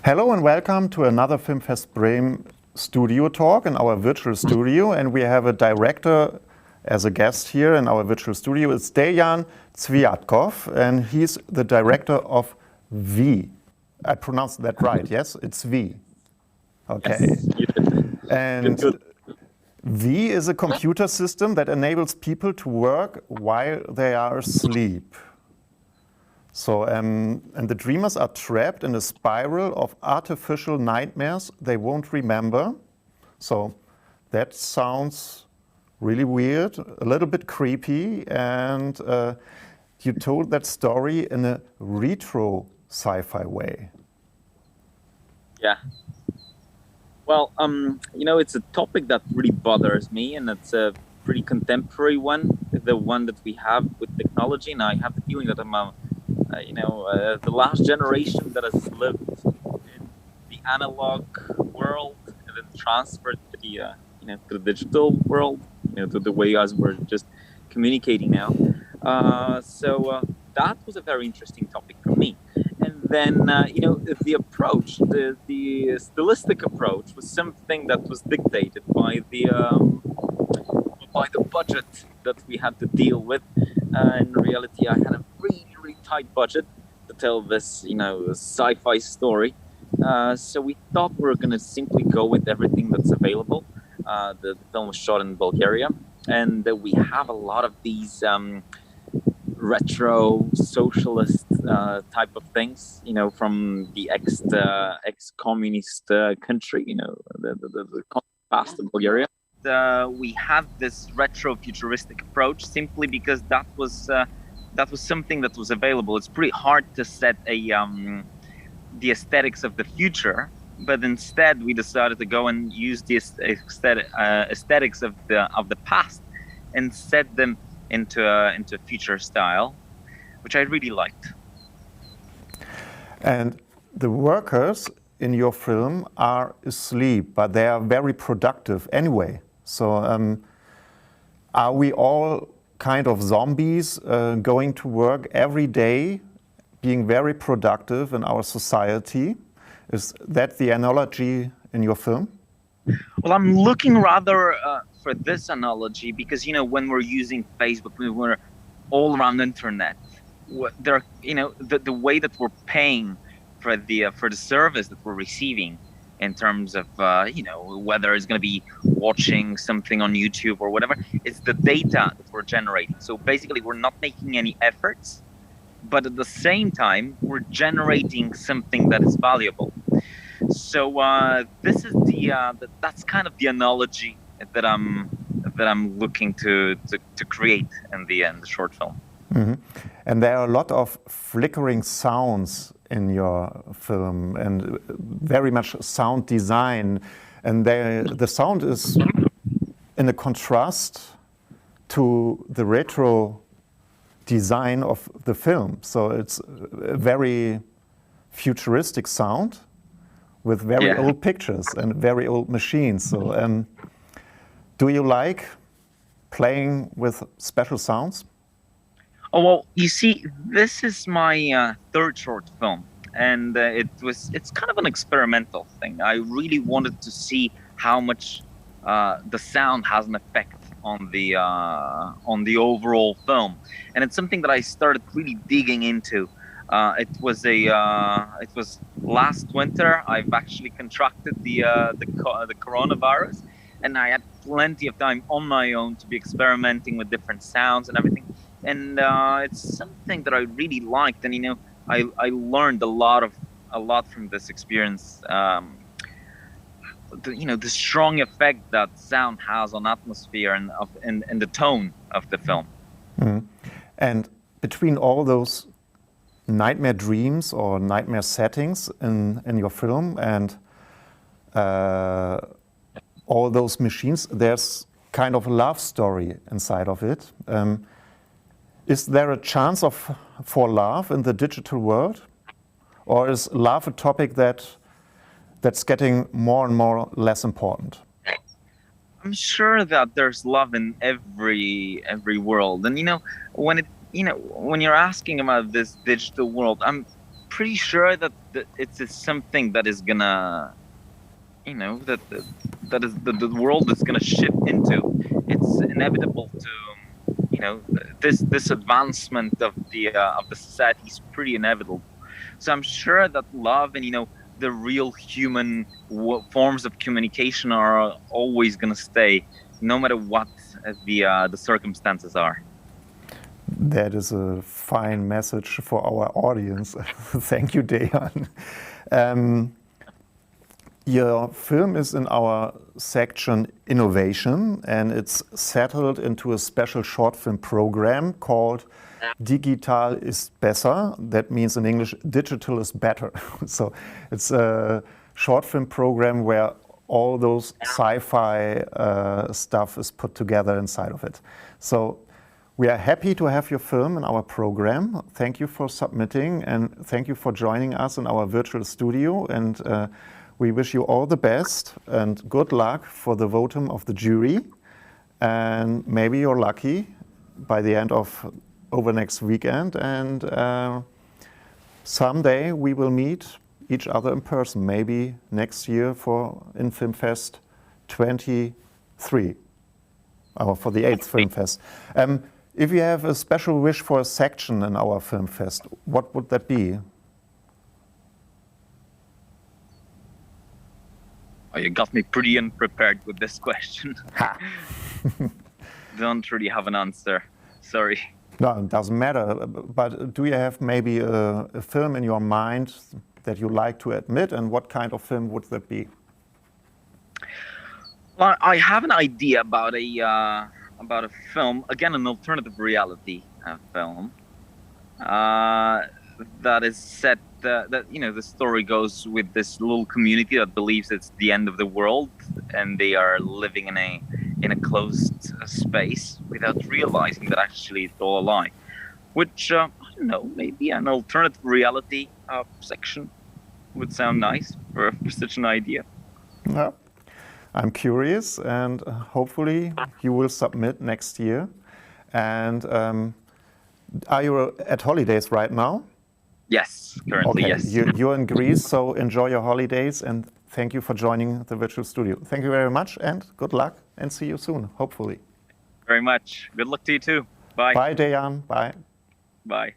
Hello and welcome to another Filmfest Bremen studio talk in our virtual studio, and we have a director as a guest here in our virtual studio. It's Dejan Cvijatkov, and he's the director of V. I pronounced that right, yes? It's V. Okay. Yes, you did. And Good. V is a computer system that enables people to work while they are asleep. So, and the dreamers are trapped in a spiral of artificial nightmares they won't remember. So that sounds really weird, a little bit creepy, and you told that story in a retro sci-fi way. Yeah. Well, it's a topic that really bothers me, and it's a pretty contemporary one, the one that we have with technology. And I have the feeling that I'm the last generation that has lived in the analog world and then transferred to the to the digital world, to the way as we're just communicating now. So that was a very interesting topic for me. And then the approach, the stylistic approach, was something that was dictated by the budget that we had to deal with. In reality, I had a really tight budget to tell this, sci-fi story. So we thought we were going to simply go with everything that's available. The film was shot in Bulgaria, and we have a lot of these retro socialist type of things, from the ex-communist country, the past of Bulgaria. We had this retro futuristic approach simply because that was something that was available. It's pretty hard to set the aesthetics of the future, but instead we decided to go and use the aesthetics of the past and set them into a future style, which I really liked. And the workers in your film are asleep, but they are very productive anyway. So are we all kind of zombies going to work every day, being very productive in our society? Is that the analogy in your film? Well, I'm looking rather for this analogy because, when we're using Facebook, when we're all around the internet, the way that we're paying for the service that we're receiving in terms of, whether it's going to be watching something on YouTube or whatever, it's the data that we're generating. So basically, we're not making any efforts, but at the same time, we're generating something that is valuable. So this is that's kind of the analogy that I'm looking to create in the short film. Mm-hmm. And there are a lot of flickering sounds in your film and very much sound design, and the sound is in a contrast to the retro design of the film. So it's a very futuristic sound with very old pictures and very old machines. So do you like playing with special sounds? Oh, well, you see, this is my third short film, and it's kind of an experimental thing. I really wanted to see how much the sound has an effect on the overall film, and it's something that I started really digging into. It was last winter. I've actually contracted the coronavirus, and I had plenty of time on my own to be experimenting with different sounds and everything. And it's something that I really liked, and I learned a lot from this experience. The strong effect that sound has on atmosphere and the tone of the film. Mm. And between all those nightmare dreams or nightmare settings in your film and all those machines, there's kind of a love story inside of it. Is there a chance for love in the digital world? Or is love a topic that's getting more and more less important? I'm sure that there's love in every world. And when you're asking about this digital world, I'm pretty sure that it's something that is gonna, you know, that is the world is gonna shift into. It's inevitable to, you know, this advancement of the society is pretty inevitable. So I'm sure that love and, you know, the real human forms of communication are always gonna stay, no matter what the circumstances are. That is a fine message for our audience. Thank you, Dejan. Your film is in our section Innovation, and it's settled into a special short film program called Digital ist besser. That means in English, digital is better. So it's a short film program where all those sci-fi stuff is put together inside of it. So we are happy to have your film in our program. Thank you for submitting, and thank you for joining us in our virtual studio. And we wish you all the best and good luck for the votum of the jury. And maybe you're lucky by the end of over next weekend. And someday we will meet each other in person, maybe next year in Filmfest 23, or for the 8th Filmfest. If you have a special wish for a section in our Filmfest, what would that be? Oh, you got me pretty unprepared with this question. Don't really have an answer. Sorry. No, it doesn't matter. But do you have maybe a film in your mind that you like to admit, and what kind of film would that be? Well, I have an idea about a film, again, an alternative reality film that is set. That, you know, the story goes with this little community that believes it's the end of the world, and they are living in a closed space without realizing that actually it's all a lie. Which I don't know, maybe an alternative reality section would sound nice for such an idea. Yeah. I'm curious, and hopefully you will submit next year. And are you at holidays right now? Yes, currently, okay. Yes. You're in Greece, so enjoy your holidays, and thank you for joining the virtual studio. Thank you very much, and good luck, and see you soon, hopefully. Very much. Good luck to you too. Bye. Bye, Dejan. Bye. Bye.